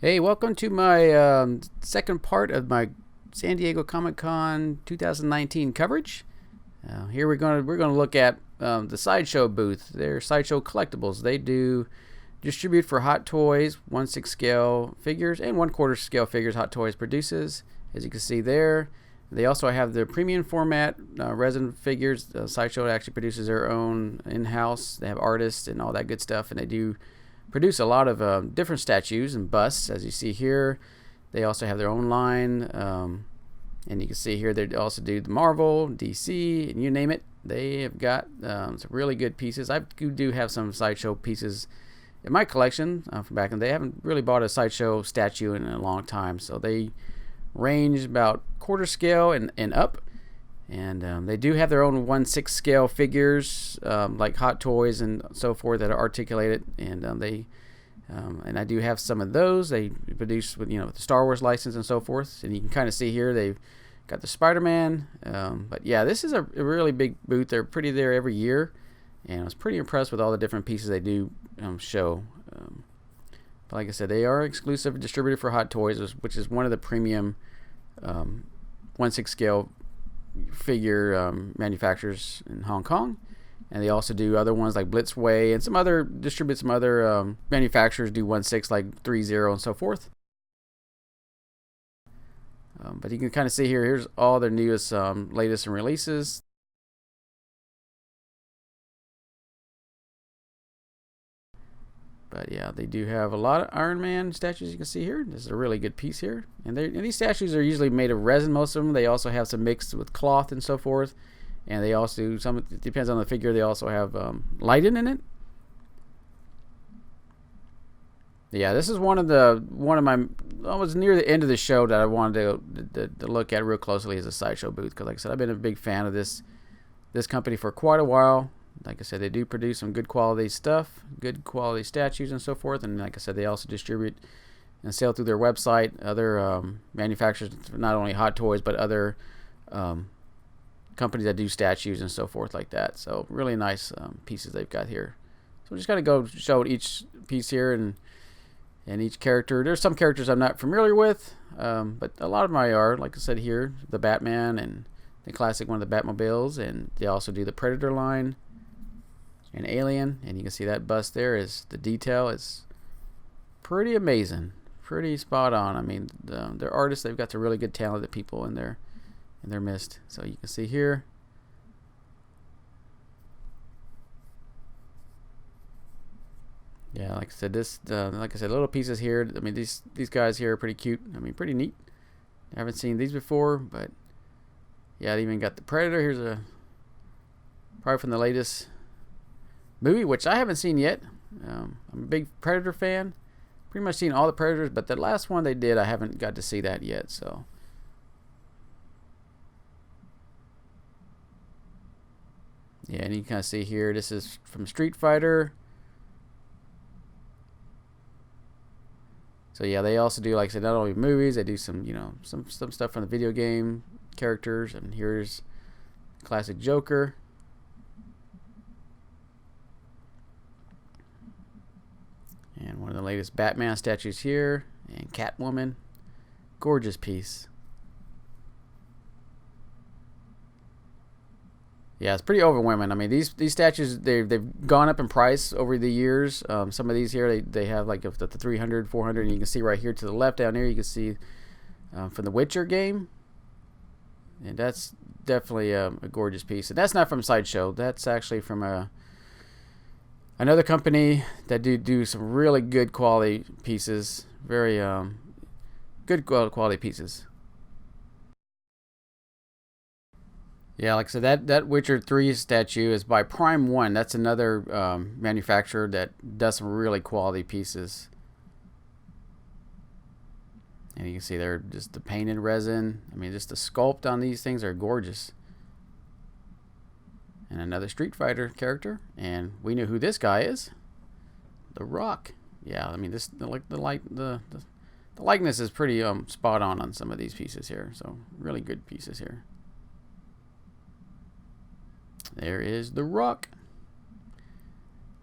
Hey, welcome to my second part of my San Diego Comic Con 2019 coverage. Here we're gonna look at the Sideshow booth. They're Sideshow Collectibles. They do distribute for Hot Toys 1/6 scale figures and 1/4 scale figures. Hot Toys produces, as you can see there. They also have their premium format resin figures. Sideshow actually produces their own in-house. They have artists and all that good stuff, and they do produce a lot of different statues and busts, as you see here. They also have their own line, and you can see here they also do the Marvel, DC, and you name it. They have got some really good pieces. I do have some Sideshow pieces in my collection from back in the day. I haven't really bought a Sideshow statue in a long time, so they range about quarter scale and up. And they do have their own 1/6 scale figures, like Hot Toys and so forth, that are articulated. And and I do have some of those. They produce with with the Star Wars license and so forth. And you can kind of see here they've got the Spider-Man. But yeah, this is a really big booth. They're pretty there every year, and I was pretty impressed with all the different pieces they do show. But like I said, they are exclusive distributor for Hot Toys, which is one of the premium 1/6 scale figure manufacturers in Hong Kong. And they also do other ones like Blitzway and some other manufacturers do 1/6 like 3.0 and so forth. But you can kind of see here's all their newest latest and releases. But yeah, they do have a lot of Iron Man statues you can see here. This is a really good piece here. And these statues are usually made of resin, most of them. They also have some mixed with cloth and so forth. And they also do some, it depends on the figure, they also have lighting in it. Yeah, this is one of my, I was near the end of the show that I wanted to look at real closely as a Sideshow booth. Because like I said, I've been a big fan of this company for quite a while. Like I said, they do produce some good quality stuff, good quality statues and so forth. And like I said, they also distribute and sell through their website other manufacturers, not only Hot Toys, but other companies that do statues and so forth like that. So really nice pieces they've got here. So we're just going to go show each piece here and each character. There's some characters I'm not familiar with, but a lot of them I are. Like I said here, the Batman and the classic one of the Batmobiles. And they also do the Predator line. An Alien, and you can see that bust there is the detail is pretty amazing, pretty spot on. I mean, they're artists. They've got some really good talented people in their midst. So you can see here. Yeah, like I said, little pieces here. I mean, these guys here are pretty cute. I mean, pretty neat. I haven't seen these before, but yeah, I even got the Predator. Here's probably from the latest movie, which I haven't seen yet. I'm a big Predator fan. Pretty much seen all the Predators, but the last one they did, I haven't got to see that yet. So, yeah, and you can kind of see here, this is from Street Fighter. So yeah, they also do, like I said, not only movies, they do some, some stuff from the video game characters. And here's classic Joker. And one of the latest Batman statues here. And Catwoman. Gorgeous piece. Yeah, it's pretty overwhelming. I mean, these statues, they've gone up in price over the years. Some of these here, they have like the 300, 400. And you can see right here to the left down here, you can see from the Witcher game. And that's definitely a gorgeous piece. And that's not from Sideshow. That's actually from another company that do some really good quality pieces. Very good quality pieces. Yeah, like I said, that Witcher 3 statue is by Prime 1. That's another manufacturer that does some really quality pieces. And you can see they're just the painted resin. I mean, just the sculpt on these things are gorgeous. And another Street Fighter character, and we know who this guy is, The Rock. Yeah, I mean the likeness is pretty spot on some of these pieces here. So really good pieces here. There is The Rock,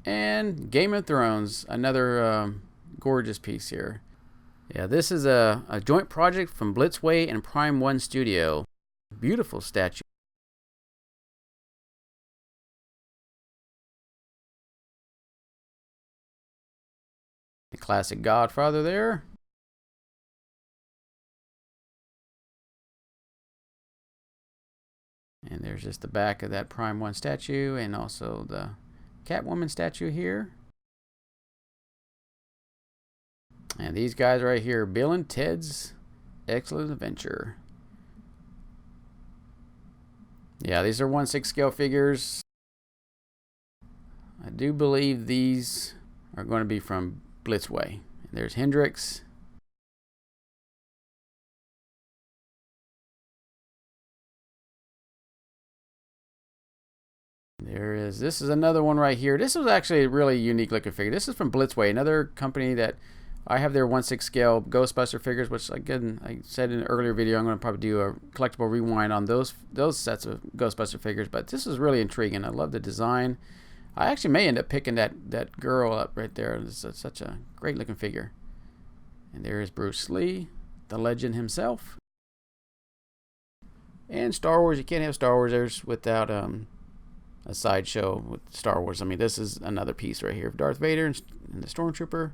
and Game of Thrones, another gorgeous piece here. Yeah, this is a joint project from Blitzway and Prime 1 Studio. Beautiful statue. The classic Godfather there. And there's just the back of that Prime 1 statue, and also the Catwoman statue here. And these guys right here, Bill and Ted's Excellent Adventure. Yeah, these are 1/6 scale figures. I do believe these are going to be from Blitzway. There's Hendrix. This is another one right here. This was actually a really unique looking figure. This is from Blitzway, another company that I have their 1/6 scale Ghostbuster figures, which again, I said in an earlier video, I'm going to probably do a collectible rewind on those sets of Ghostbuster figures, but this is really intriguing. I love the design. I actually may end up picking that girl up right there. It's such a great looking figure. And there is Bruce Lee, the legend himself. And Star Wars, you can't have Star Wars without a sideshow with Star Wars. I mean, this is another piece right here of Darth Vader and the Stormtrooper.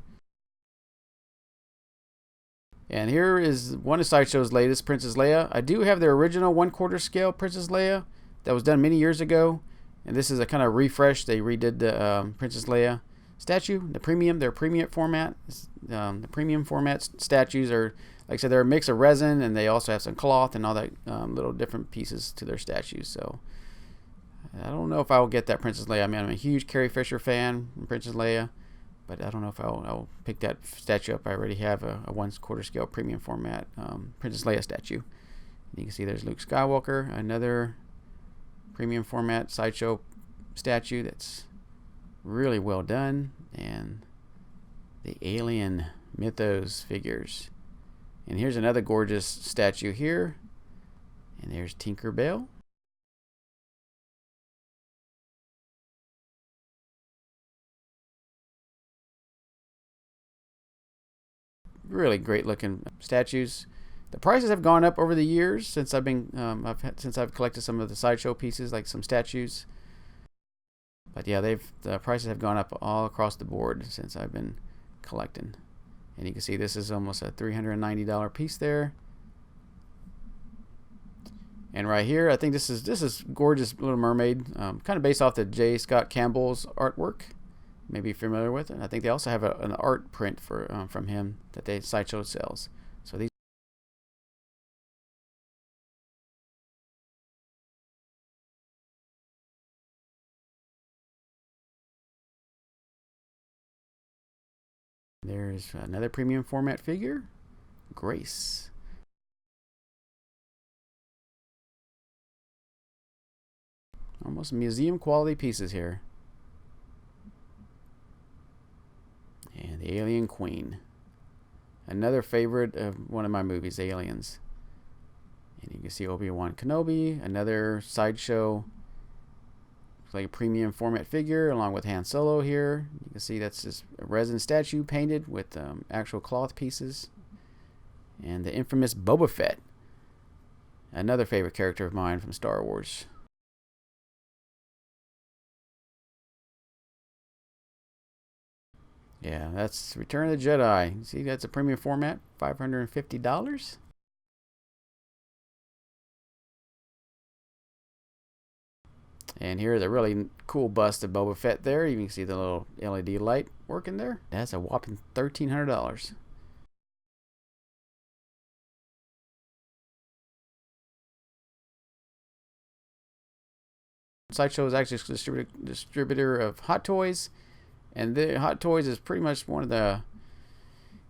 And here is one of Sideshow's latest, Princess Leia. I do have their original 1/4 scale Princess Leia that was done many years ago. And this is a kind of refresh. They redid the Princess Leia statue, their premium format. The premium format statues are, like I said, they're a mix of resin, and they also have some cloth and all that little different pieces to their statues. So I don't know if I will get that Princess Leia. I mean, I'm a huge Carrie Fisher fan, Princess Leia, but I don't know if I'll pick that statue up. I already have a 1/4 scale premium format Princess Leia statue. And you can see there's Luke Skywalker, another premium format Sideshow statue that's really well done, and the Alien Mythos figures. And here's another gorgeous statue here, and there's Tinker Bell. Really great looking statues. The prices have gone up over the years since I've been since I've collected some of the Sideshow pieces, like some statues. But yeah, the prices have gone up all across the board since I've been collecting. And you can see this is almost a $390 piece there. And right here, I think this is gorgeous Little Mermaid, kind of based off the J. Scott Campbell's artwork. Maybe you're familiar with it. I think they also have an art print from him that Sideshow sells. So these. There's another premium format figure, Grace. Almost museum quality pieces here. And the Alien Queen. Another favorite of one of my movies, Aliens. And you can see Obi-Wan Kenobi, another Sideshow like a premium format figure along with Han Solo here. You can see that's just a resin statue painted with actual cloth pieces. And the infamous Boba Fett, another favorite character of mine from Star Wars. Yeah, that's Return of the Jedi. See, that's a premium format, $550. And here's a really cool bust of Boba Fett there. You can see the little LED light working there. That's a whopping $1,300. Sideshow is actually a distributor of Hot Toys. And the Hot Toys is pretty much one of the,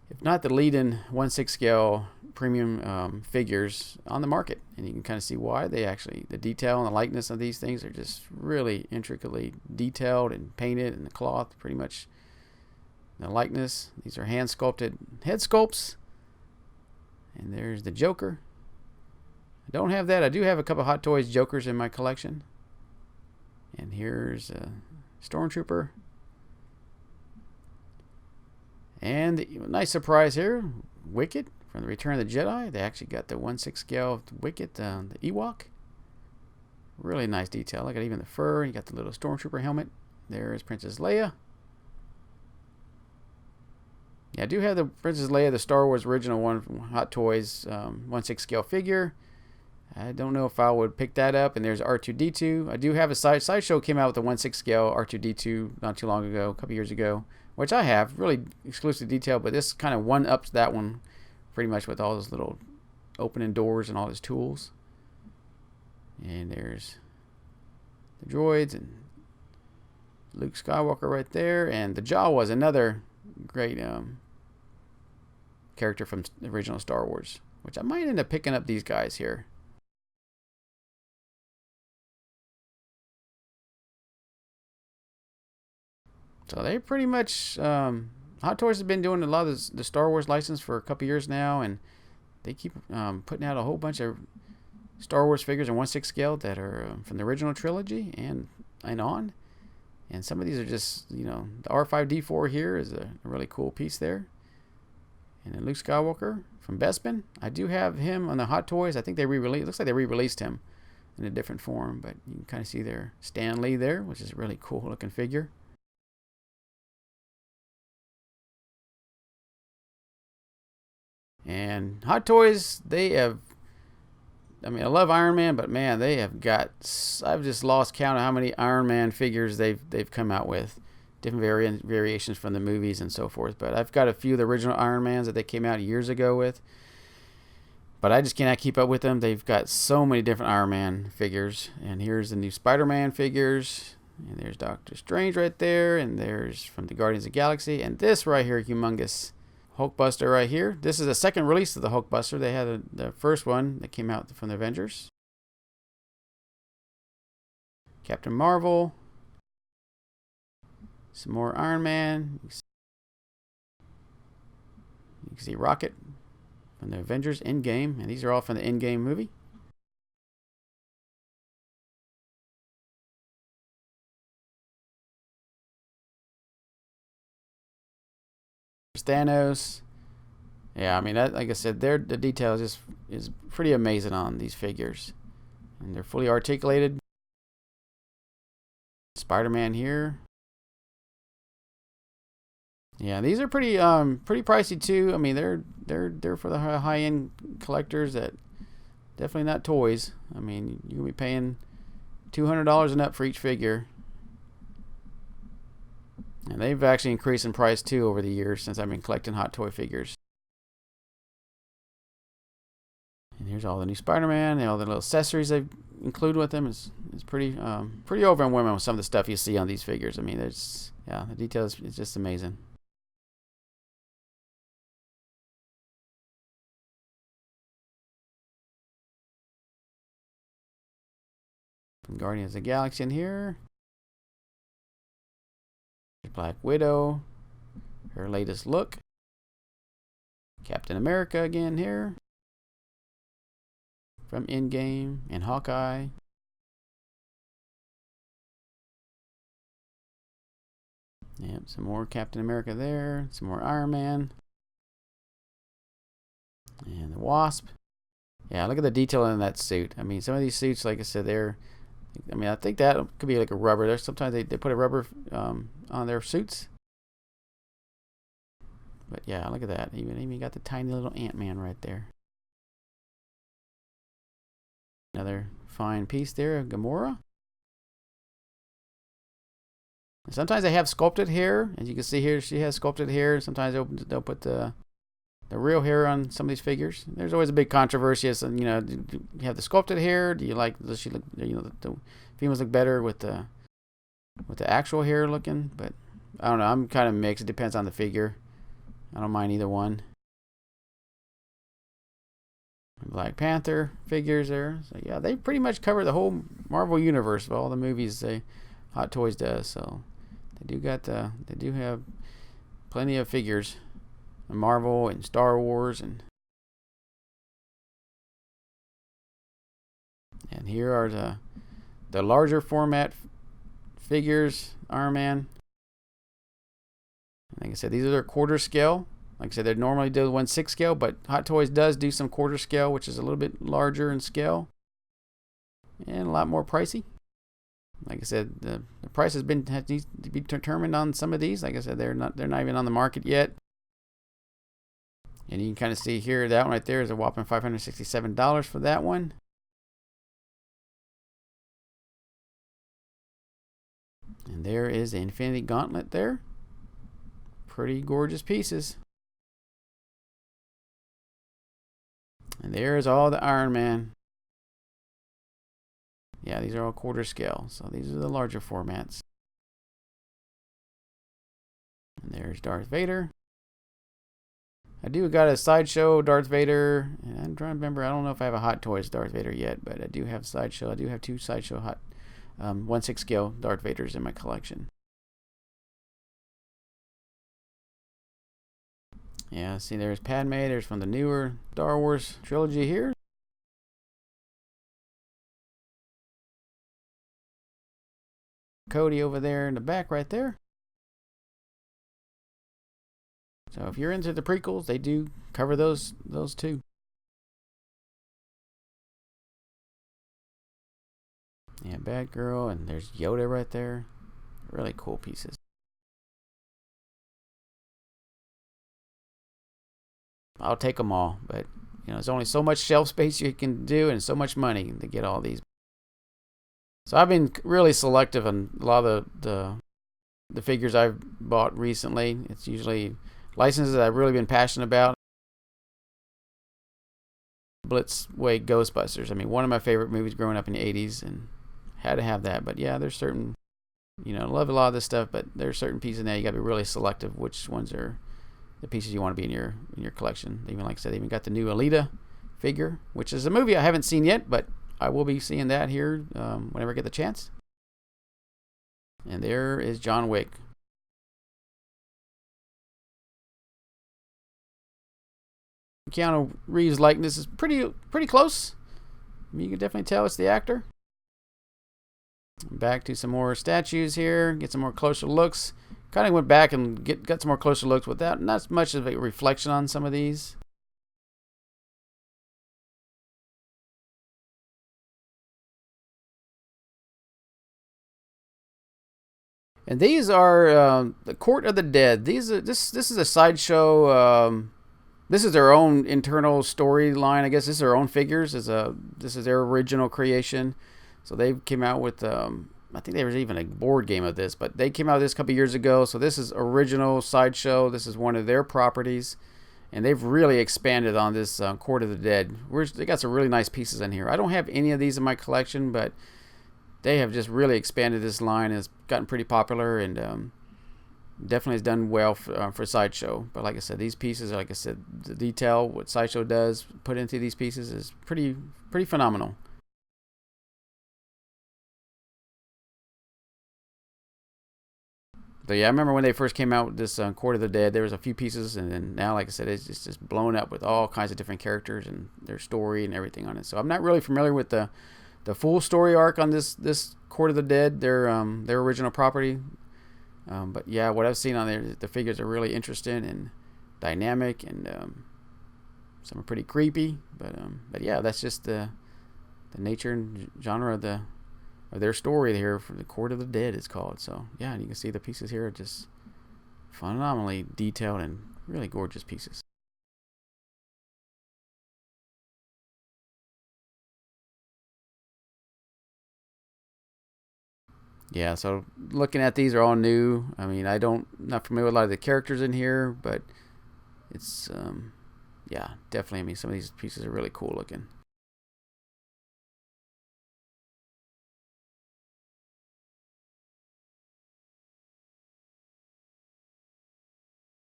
if not the leading 1/6 scale premium figures on the market. And you can kind of see why. The detail and the likeness of these things are just really intricately detailed and painted, and the cloth, pretty much the likeness. These are hand sculpted head sculpts. And there's the Joker. I don't have that. I do have a couple Hot Toys Jokers in my collection. And here's a Stormtrooper. And nice surprise here. Wicket from the Return of the Jedi. They actually got the 1/6 scale Wicket, the Ewok. Really nice detail. Look at even the fur. You got the little Stormtrooper helmet. There is Princess Leia. Yeah, I do have the Princess Leia, the Star Wars original one from Hot Toys, 1/6 scale figure. I don't know if I would pick that up. And there's R2-D2. I do have a Sideshow came out with a 1/6 scale R2-D2 not too long ago, a couple years ago, which I have. Really exclusive detail, but this kind of one-ups that one pretty much with all those little opening doors and all his tools. And there's the droids and Luke Skywalker right there. And the Jawas, another great character from the original Star Wars, which I might end up picking up these guys here. So they pretty much, Hot Toys has been doing a lot of the Star Wars license for a couple years now, and they keep putting out a whole bunch of Star Wars figures in 1/6 scale that are from the original trilogy and on. And some of these are just, you know, the R5-D4 here is a really cool piece there. And then Luke Skywalker from Bespin. I do have him on the Hot Toys. I think they re-released. Looks like they re-released him in a different form, but you can kind of see their Stan Lee there, which is a really cool looking figure. And Hot Toys, they have, I mean, I love Iron Man, but man, they have got, I've just lost count of how many Iron Man figures they've come out with. Different variations from the movies and so forth. But I've got a few of the original Iron Mans that they came out years ago with. But I just cannot keep up with them. They've got so many different Iron Man figures. And here's the new Spider-Man figures. And there's Doctor Strange right there. And there's from the Guardians of the Galaxy. And this right here, humongous Hulkbuster right here. This is the second release of the Hulkbuster. They had the first one that came out from the Avengers. Captain Marvel. Some more Iron Man. You can see Rocket from the Avengers Endgame. And these are all from the Endgame movie. Thanos. Yeah, I mean, like I said, the detail is pretty amazing on these figures. And they're fully articulated. Spider-Man here. Yeah, these are pretty pricey too. I mean, they're for the high-end collectors that definitely not toys. I mean, you'll be paying $200 and up for each figure. And they've actually increased in price too over the years since I've been collecting Hot Toy figures. And here's all the new Spider-Man and all the little accessories they include with them. It's pretty overwhelming with some of the stuff you see on these figures. I mean, the details is just amazing. From Guardians of the Galaxy in here. Black Widow, her latest look. Captain America again here. From Endgame and Hawkeye. Yep, some more Captain America there. Some more Iron Man. And the Wasp. Yeah, look at the detail in that suit. I mean, some of these suits, like I said, I think that could be like a rubber. There's sometimes they put a rubber on their suits. But yeah, look at that. Even got the tiny little Ant-Man right there. Another fine piece there of Gamora. And sometimes they have sculpted hair. As you can see here, she has sculpted hair. Sometimes they'll put the real hair on some of these figures. There's always a big controversy as, you know, do you have the sculpted hair? Do you like, does she look, you know, the females look better with the actual hair looking? But I don't know, I'm kind of mixed. It depends on the figure. I don't mind either one. Black Panther figures there. So yeah, they pretty much cover the whole Marvel universe of all the movies Hot Toys does. So they do have plenty of figures. Marvel and Star Wars and here are the larger format figures. Iron Man. Like I said, these are their quarter scale Like I said, they normally do 1/6 scale, but Hot Toys does do some quarter scale, which is a little bit larger in scale and a lot more pricey. Like I said, the price has needs to be determined on some of these. Like I said, they're not even on the market yet. And you can kind of see here, that one right there is a whopping $567 for that one. And there is the Infinity Gauntlet there. Pretty gorgeous pieces. And there's all the Iron Man. Yeah, these are all quarter scale, so these are the larger formats. And there's Darth Vader. I do got a Sideshow Darth Vader, and I'm trying to remember, I don't know if I have a Hot Toys Darth Vader yet, but I do have Sideshow. I do have 2 Sideshow 1/6 scale Darth Vaders in my collection. Yeah, see, there's Padme. There's from the newer Star Wars trilogy here. Cody over there in the back right there. So if you're into the prequels, they do cover those too. Yeah, Batgirl, and there's Yoda right there. Really cool pieces. I'll take them all, but you know, there's only so much shelf space you can do and so much money to get all these. So I've been really selective on a lot of the figures I've bought recently. It's usually licenses that I've really been passionate about. Blitzway Ghostbusters. I mean, one of my favorite movies growing up in the 80s, and had to have that. But yeah, there's certain, you know, I love a lot of this stuff, but there's certain pieces in there you got to be really selective which ones are the pieces you want to be in your collection. Even like I said, they even got the new Alita figure, which is a movie I haven't seen yet, but I will be seeing that here whenever I get the chance. And there is John Wick. Keanu Reeves' likeness is pretty close. I mean, you can definitely tell it's the actor. Back to some more statues here. Get some more closer looks. Kind of went back and got some more closer looks without not much of a reflection on some of these. And these are the Court of the Dead. This is a Sideshow. This is their own internal storyline. I guess this is their own figures. This is their original creation. So they came out with I think there was even a board game of this, but they came out with this a couple years ago. So this is original Sideshow. This is one of their properties, and they've really expanded on this Court of the Dead. They got some really nice pieces in here. I don't have any of these in my collection, but they have just really expanded this line. It's gotten pretty popular, and definitely has done well for Sideshow. But like I said, these pieces, like I said, the detail, what Sideshow does put into these pieces is pretty phenomenal. But yeah, I remember when they first came out with this Court of the Dead, there was a few pieces, and then now, like I said, it's just blown up with all kinds of different characters and their story and everything on it. So I'm not really familiar with the full story arc on this Court of the Dead, their original property. But yeah, what I've seen on there, the figures are really interesting and dynamic, and some are pretty creepy. But yeah, that's just the nature and genre of their story here for the Court of the Dead, it's called. So yeah, and you can see the pieces here are just phenomenally detailed and really gorgeous pieces. Yeah, so looking at these are all new. I mean, not familiar with a lot of the characters in here, but it's yeah, definitely. I mean, some of these pieces are really cool looking.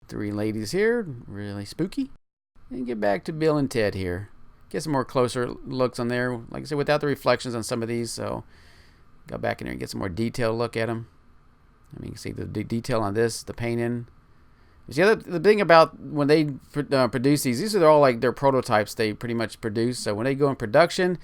Three ladies here, really spooky. And get back to Bill and Ted here. Get some more closer looks on there. Like I said, without the reflections on some of these, so go back in there and get some more detailed look at them. I mean, you can see the detail on this, the painting. See, the thing about when they produce these are all like their prototypes they pretty much produce. So when they go in production,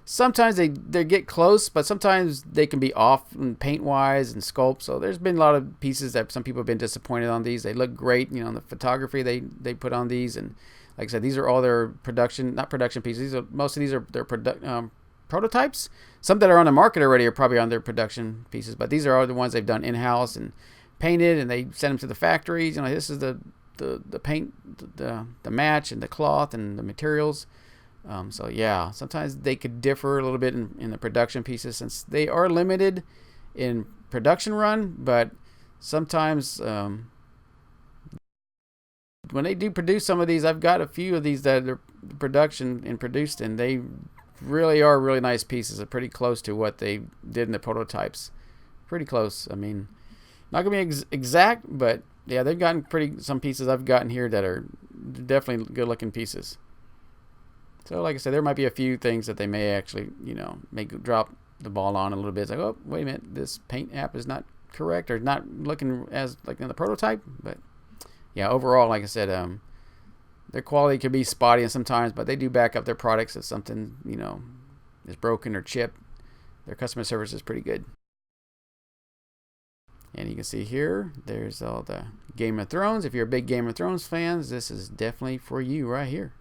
Sometimes they get close, but sometimes they can be off paint wise and sculpt. So there's been a lot of pieces that some people have been disappointed on these. They look great, you know, in the photography they put on these, and like I said, these are all their production, not production pieces. Most of these are their prototypes. Some that are on the market already are probably on their production pieces, but these are all the ones they've done in house and painted, and they send them to the factories. You know, this is the paint, the match, and the cloth and the materials. So yeah, sometimes they could differ a little bit in the production pieces, since they are limited in production run, but sometimes when they do produce some of these, I've got a few of these that are production and produced, and they really are really nice pieces. Are pretty close to what they did in the prototypes. Pretty close. I mean, not gonna be exact, but yeah, they've gotten some pieces I've gotten here that are definitely good looking pieces. So like I said, there might be a few things that they may actually, you know, drop the ball on a little bit. It's like, oh, wait a minute, this paint app is not correct, or not looking as like in the prototype. But yeah, overall, like I said, their quality can be spotty sometimes, but they do back up their products if something, you know, is broken or chipped. Their customer service is pretty good. And you can see here, there's all the Game of Thrones. If you're a big Game of Thrones fans, this is definitely for you right here.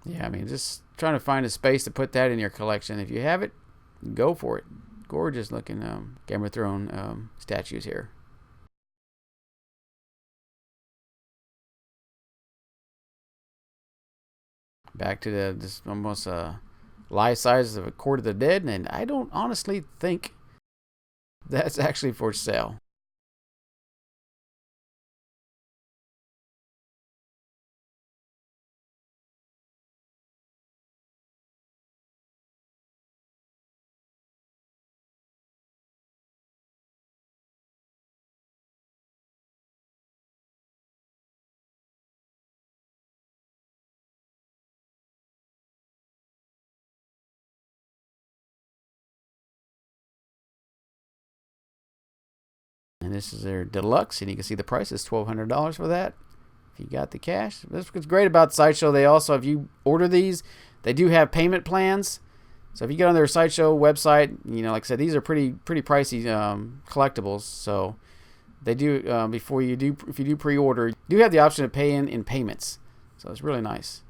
Yeah, I mean, just trying to find a space to put that in your collection. If you have it, go for it. Gorgeous looking Game of Thrones statues here. Back to this almost life size of a Court of the Dead, and I don't honestly think that's actually for sale. And this is their deluxe, and you can see the price is $1,200 for that. If you got the cash. That's what's great about Sideshow. They also, if you order these, they do have payment plans. So if you get on their Sideshow website, you know, like I said, these are pretty pricey collectibles. So they do if you do pre-order, you do have the option to pay in payments. So it's really nice.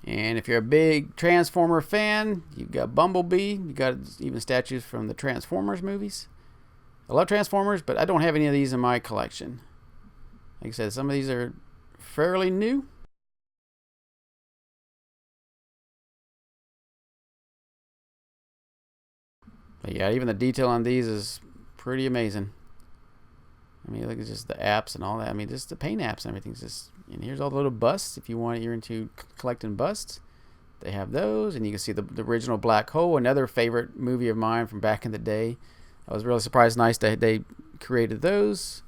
And if you're a big Transformer fan, you've got Bumblebee. You got even statues from the Transformers movies. I love Transformers, but I don't have any of these in my collection. Like I said, some of these are fairly new. But yeah, even the detail on these is pretty amazing. I mean, look at just the apps and all that. I mean, just the paint apps and everything's just. And here's all the little busts. If you want, you're into collecting busts, they have those. And you can see the original Black Hole, another favorite movie of mine from back in the day. I was really surprised. Nice that they created those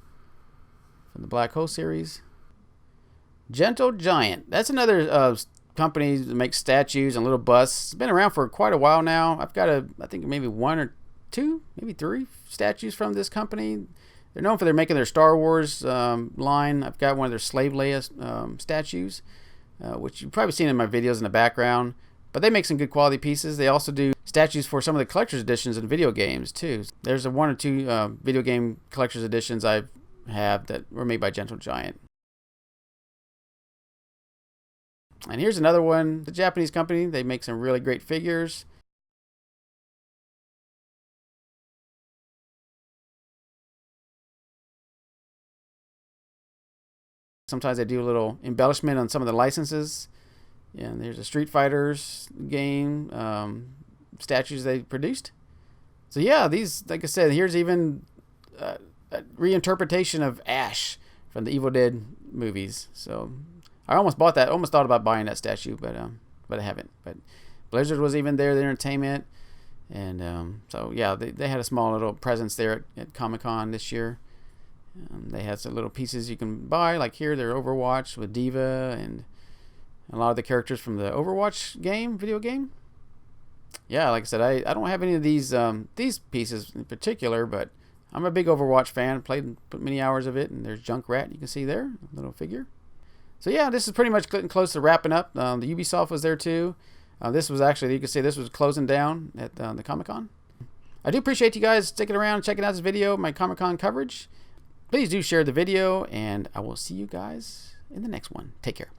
from the Black Hole series. Gentle Giant. That's another company that makes statues and little busts. It's been around for quite a while now. I've got I think maybe one or two, maybe three statues from this company. They're known for making their Star Wars line. I've got one of their Slave Leia statues, which you've probably seen in my videos in the background. But they make some good quality pieces. They also do statues for some of the collector's editions in video games too. There's one or two video game collector's editions I have that were made by Gentle Giant. And here's another one. The Japanese company. They make some really great figures. Sometimes they do a little embellishment on some of the licenses. Yeah, and there's a Street Fighters game statues they produced. So yeah, these, like I said, here's even a reinterpretation of Ash from the Evil Dead movies. So I almost bought that. Almost thought about buying that statue, but I haven't. But Blizzard was even there, the entertainment, and so yeah, they had a small little presence there at Comic-Con this year. They had some little pieces you can buy, like here, they're Overwatch with Diva, and A lot of the characters from the Overwatch game, video game. Yeah, like I said, I don't have any of these pieces in particular, but I'm a big Overwatch fan. Put many hours of it, and there's Junkrat. You can see there, a little figure. So yeah, this is pretty much getting close to wrapping up. The Ubisoft was there too. This was actually, you can see this was closing down at the Comic-Con. I do appreciate you guys sticking around and checking out this video, my Comic-Con coverage. Please do share the video, and I will see you guys in the next one. Take care.